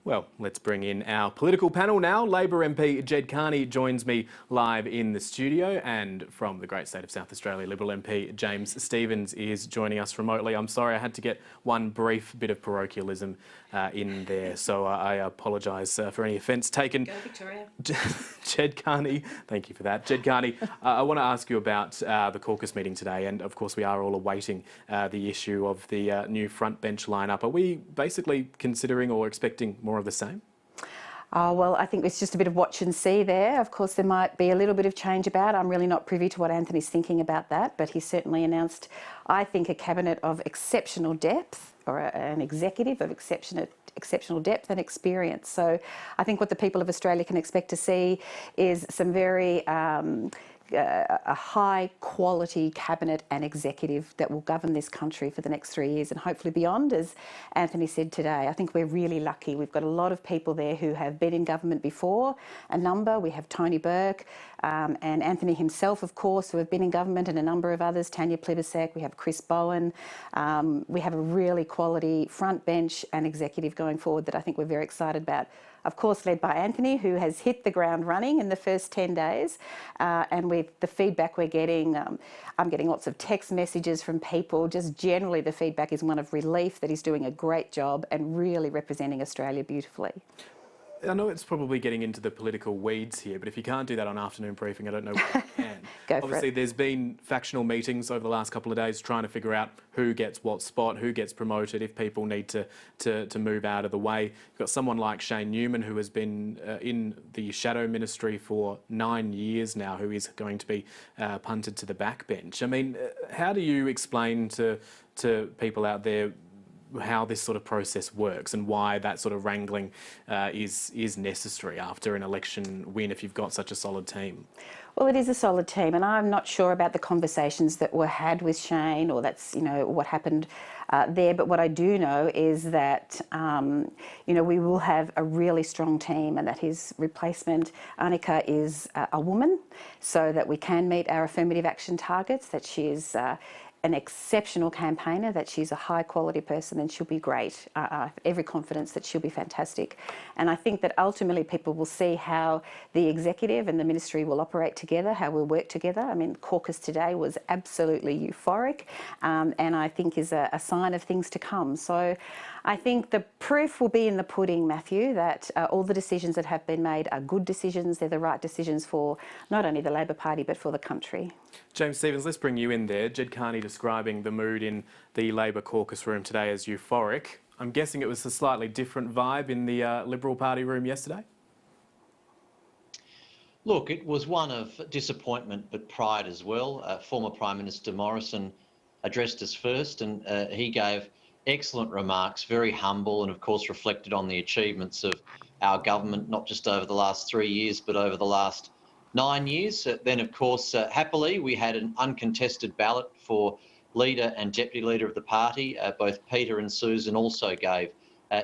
Well, let's bring in our political panel now. Labor MP Ged Kearney joins me live in the studio, and from the great state of South Australia, Liberal MP James Stephens is joining us remotely. I'm sorry, I had to get one brief bit of parochialism in there, so I apologise for any offence taken. Go Victoria. Ged Kearney, thank you for that. Ged Kearney, I want to ask you about the caucus meeting today, and of course we are all awaiting the issue of the new front bench lineup. Are we basically considering or expecting more of the same? Well, I think it's just a bit of watch and see there. Of course, there might be a little bit of change about. I'm really not privy to what Anthony's thinking about that, but he certainly announced, I think, a cabinet of exceptional depth, or an executive of exceptional depth and experience. So I think what the people of Australia can expect to see is some very a high quality cabinet and executive that will govern this country for the next 3 years and hopefully beyond, as Anthony said today. I think we're really lucky. We've got a lot of people there who have been in government before, a number. We have Tony Burke and Anthony himself, of course, who have been in government, and a number of others, Tanya Plibersek, we have Chris Bowen. We have a really quality front bench and executive going forward that I think we're very excited about. Of course, led by Anthony, who has hit the ground running in the first 10 days. And with the feedback we're getting, I'm getting lots of text messages from people. Just generally, the feedback is one of relief that he's doing a great job and really representing Australia beautifully. I know it's probably getting into the political weeds here, but if you can't do that on afternoon briefing, I don't know what you can. Go for Obviously, it. there's been factional meetings over the last couple of days trying to figure out who gets what spot, who gets promoted, if people need to move out of the way. You've got someone like Shane Newman, who has been in the shadow ministry for 9 years now, who is going to be punted to the backbench. I mean, how do you explain to people out there how this sort of process works and why that sort of wrangling is necessary after an election win if you've got such a solid team? Well, it is a solid team, and I'm not sure about the conversations that were had with Shane, or that's, what happened there. But what I do know is that, we will have a really strong team, and that his replacement, Annika, is a woman, so that we can meet our affirmative action targets, that she is an exceptional campaigner, that she's a high quality person, and she'll be great. I have every confidence that she'll be fantastic. And I think that ultimately people will see how the executive and the ministry will operate together, how we'll work together. I mean, caucus today was absolutely euphoric, and I think is a sign of things to come. So I think the proof will be in the pudding, Matthew, that all the decisions that have been made are good decisions. They're the right decisions for not only the Labor Party but for the country. James Stephens, let's bring you in there. Ged Kearney describing the mood in the Labor caucus room today as euphoric. I'm guessing it was a slightly different vibe in the Liberal Party room yesterday? Look, it was one of disappointment but pride as well. Former Prime Minister Morrison addressed us first, and he gave excellent remarks, very humble, and of course reflected on the achievements of our government, not just over the last 3 years, but over the last 9 years. Then, of course, happily, we had an uncontested ballot for leader and deputy leader of the party. Both Peter and Susan also gave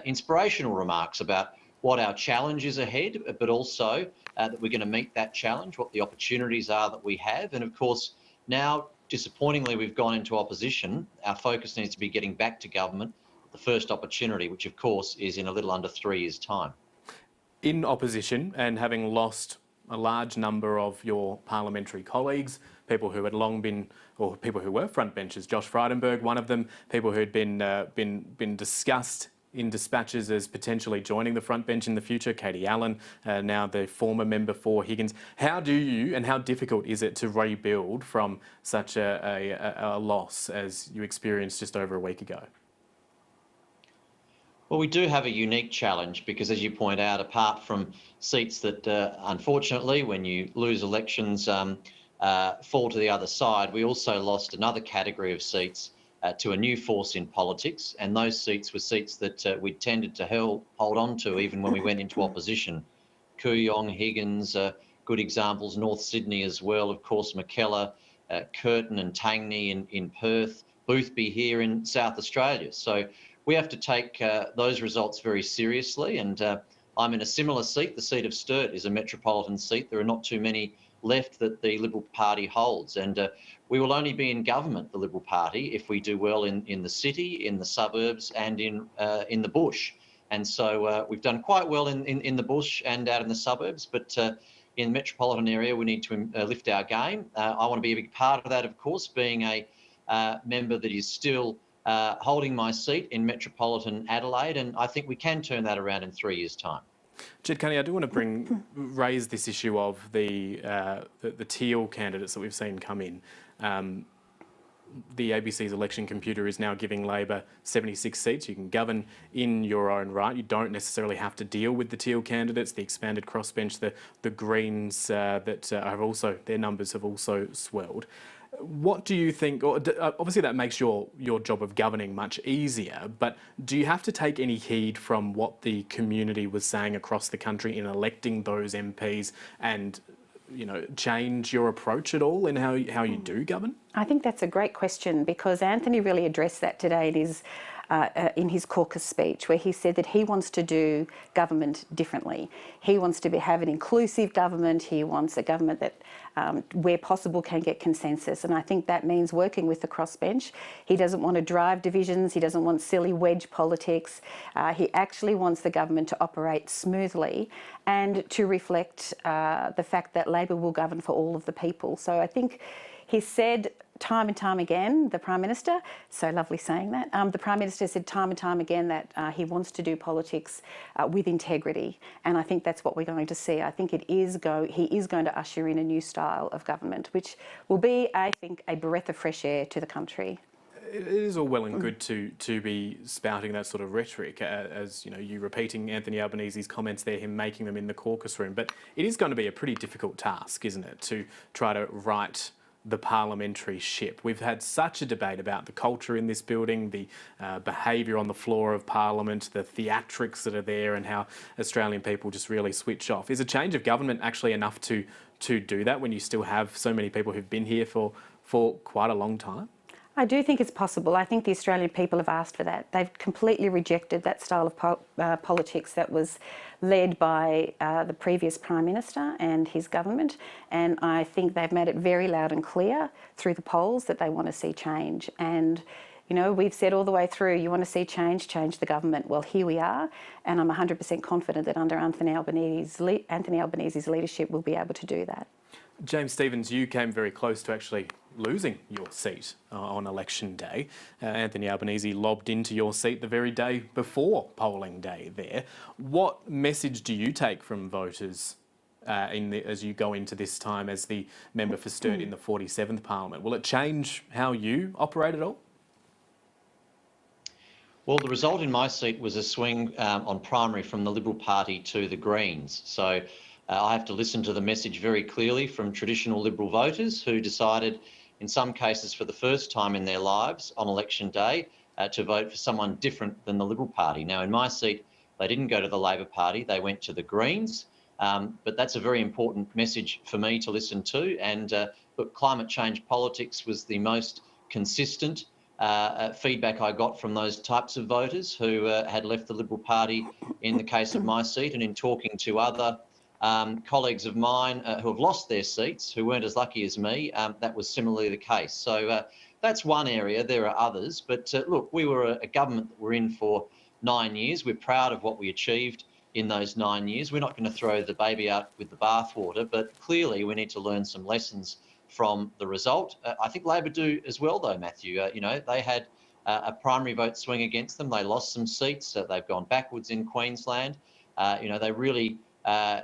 inspirational remarks about what our challenge is ahead, but also that we're going to meet that challenge, what the opportunities are that we have. And of course, now, disappointingly, we've gone into opposition. Our focus needs to be getting back to government, the first opportunity, which of course is in a little under 3 years' time. In opposition, and having lost a large number of your parliamentary colleagues, people who had long been, or people who were front benchers, Josh Frydenberg, one of them, people who had been discussed in dispatches as potentially joining the front bench in the future, Katie Allen, now the former member for Higgins. How do you, and how difficult is it to rebuild from such a loss as you experienced just over a week ago? Well, we do have a unique challenge because, as you point out, apart from seats that, unfortunately, when you lose elections, fall to the other side, we also lost another category of seats to a new force in politics, and those seats were seats that we tended to hold on to even when we went into opposition. Kooyong, Higgins, good examples, North Sydney as well, of course, Mackellar, Curtin and Tangney in Perth, Boothby here in South Australia. So we have to take those results very seriously, and I'm in a similar seat. The seat of Sturt is a metropolitan seat. There are not too many left that the Liberal Party holds, and we will only be in government, the Liberal Party, if we do well in the city, in the suburbs and in the bush. And so we've done quite well in the bush and out in the suburbs, but in the metropolitan area, we need to lift our game. I want to be a big part of that, of course, being a member that is still holding my seat in metropolitan Adelaide, and I think we can turn that around in 3 years' time. Jed Cunny, I do want to raise this issue of the Teal candidates that we've seen come in. The ABC's election computer is now giving Labor 76 seats. You can govern in your own right. You don't necessarily have to deal with the Teal candidates, the expanded crossbench, the Greens that have also, their numbers have also swelled. What do you think, or obviously that makes your job of governing much easier, but do you have to take any heed from what the community was saying across the country in electing those MPs and, you know, change your approach at all in how you do govern? I think that's a great question, because Anthony really addressed that today in his caucus speech, where he said that he wants to do government differently. He wants to have an inclusive government. He wants a government that, where possible, can get consensus. And I think that means working with the crossbench. He doesn't want to drive divisions. He doesn't want silly wedge politics. He actually wants the government to operate smoothly and to reflect the fact that Labor will govern for all of the people. So I think he said time and time again, the Prime Minister, so lovely saying that, the Prime Minister said time and time again that he wants to do politics with integrity, and I think that's what we're going to see. I think he is going to usher in a new style of government, which will be, I think, a breath of fresh air to the country. It is all well and good to be spouting that sort of rhetoric, as you know, you repeating Anthony Albanese's comments there, him making them in the caucus room, but it is going to be a pretty difficult task, isn't it, to try to right the parliamentary ship. We've had such a debate about the culture in this building, the behaviour on the floor of Parliament, the theatrics that are there, and how Australian people just really switch off. Is a change of government actually enough to do that when you still have so many people who've been here for quite a long time? I do think it's possible. I think the Australian people have asked for that. They've completely rejected that style of politics that was led by the previous Prime Minister and his government, and I think they've made it very loud and clear through the polls that they want to see change. And you know, we've said all the way through, you want to see change the government. Well, here we are, and I'm 100% confident that under Anthony Albanese's leadership, we'll be able to do that. James Stephens, you came very close to actually losing your seat on election day. Anthony Albanese lobbed into your seat the very day before polling day there. What message do you take from voters as you go into this time as the member for Sturt in the 47th Parliament? Will it change how you operate at all? Well, the result in my seat was a swing on primary from the Liberal Party to the Greens. So I have to listen to the message very clearly from traditional Liberal voters who decided, in some cases for the first time in their lives on election day, to vote for someone different than the Liberal Party. Now, in my seat, they didn't go to the Labor Party, they went to the Greens. But that's a very important message for me to listen to. And look, climate change politics was the most consistent feedback I got from those types of voters who had left the Liberal Party in the case of my seat, and in talking to other colleagues of mine who have lost their seats, who weren't as lucky as me, that was similarly the case. So that's one area. There are others. But look, we were a government that we're in for 9 years. We're proud of what we achieved in those 9 years. We're not going to throw the baby out with the bathwater, but clearly we need to learn some lessons from the result. I think Labor do as well, though, Matthew. You know, they had a primary vote swing against them. They lost some seats. They've gone backwards in Queensland. You know, they really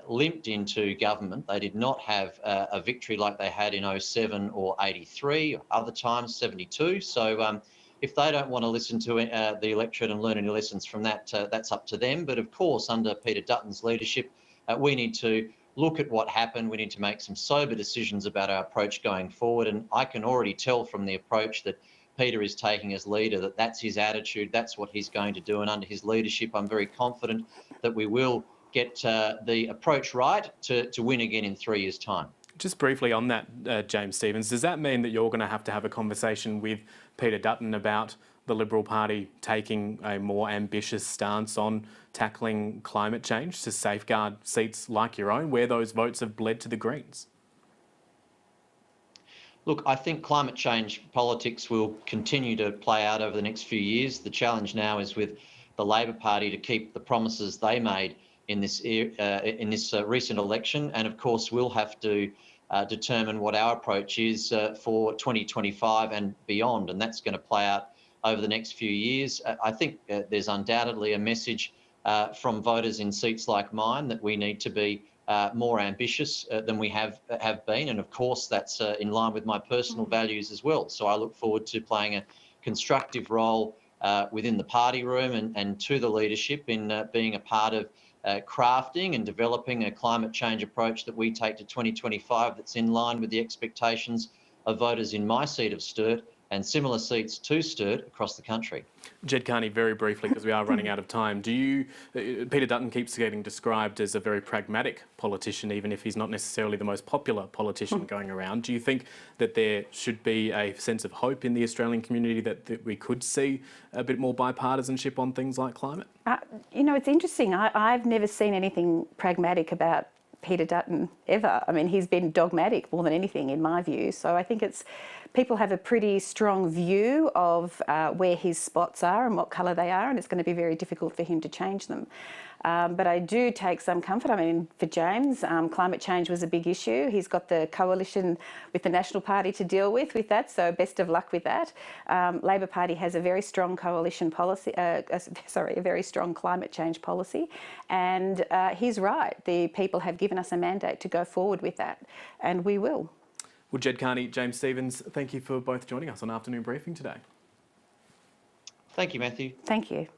limped into government. They did not have a victory like they had in 07 or 83, or other times 72. So if they don't want to listen to the electorate and learn any lessons from that, that's up to them. But of course, under Peter Dutton's leadership, we need to look at what happened. We need to make some sober decisions about our approach going forward. And I can already tell from the approach that Peter is taking as leader that that's his attitude, that's what he's going to do. And under his leadership, I'm very confident that we will get the approach right to win again in 3 years' time. Just briefly on that, James Stephens, does that mean that you're going to have a conversation with Peter Dutton about the Liberal Party taking a more ambitious stance on tackling climate change to safeguard seats like your own, where those votes have bled to the Greens? Look, I think climate change politics will continue to play out over the next few years. The challenge now is with the Labor Party to keep the promises they made in this recent election, and of course we'll have to determine what our approach is for 2025 and beyond, and that's going to play out over the next few years. I think there's undoubtedly a message from voters in seats like mine that we need to be more ambitious than we have been, and of course that's in line with my personal values as well. So I look forward to playing a constructive role within the party room and to the leadership in being a part of crafting and developing a climate change approach that we take to 2025 that's in line with the expectations of voters in my seat of Sturt and similar seats to Sturt across the country. Jed Carney, very briefly, because we are running out of time. Peter Dutton keeps getting described as a very pragmatic politician, even if he's not necessarily the most popular politician going around. Do you think that there should be a sense of hope in the Australian community that we could see a bit more bipartisanship on things like climate? You know, it's interesting. I've never seen anything pragmatic about Peter Dutton ever. I mean, he's been dogmatic more than anything in my view. So I think people have a pretty strong view of where his spots are and what colour they are, and it's going to be very difficult for him to change them. But I do take some comfort. I mean, for James, climate change was a big issue. He's got the coalition with the National Party to deal with that, so best of luck with that. Labor Party has a very strong coalition policy, a very strong climate change policy, and he's right. The people have given us a mandate to go forward with that, and we will. Well, Jed Carney, James Stephens, thank you for both joining us on Afternoon Briefing today. Thank you, Matthew. Thank you.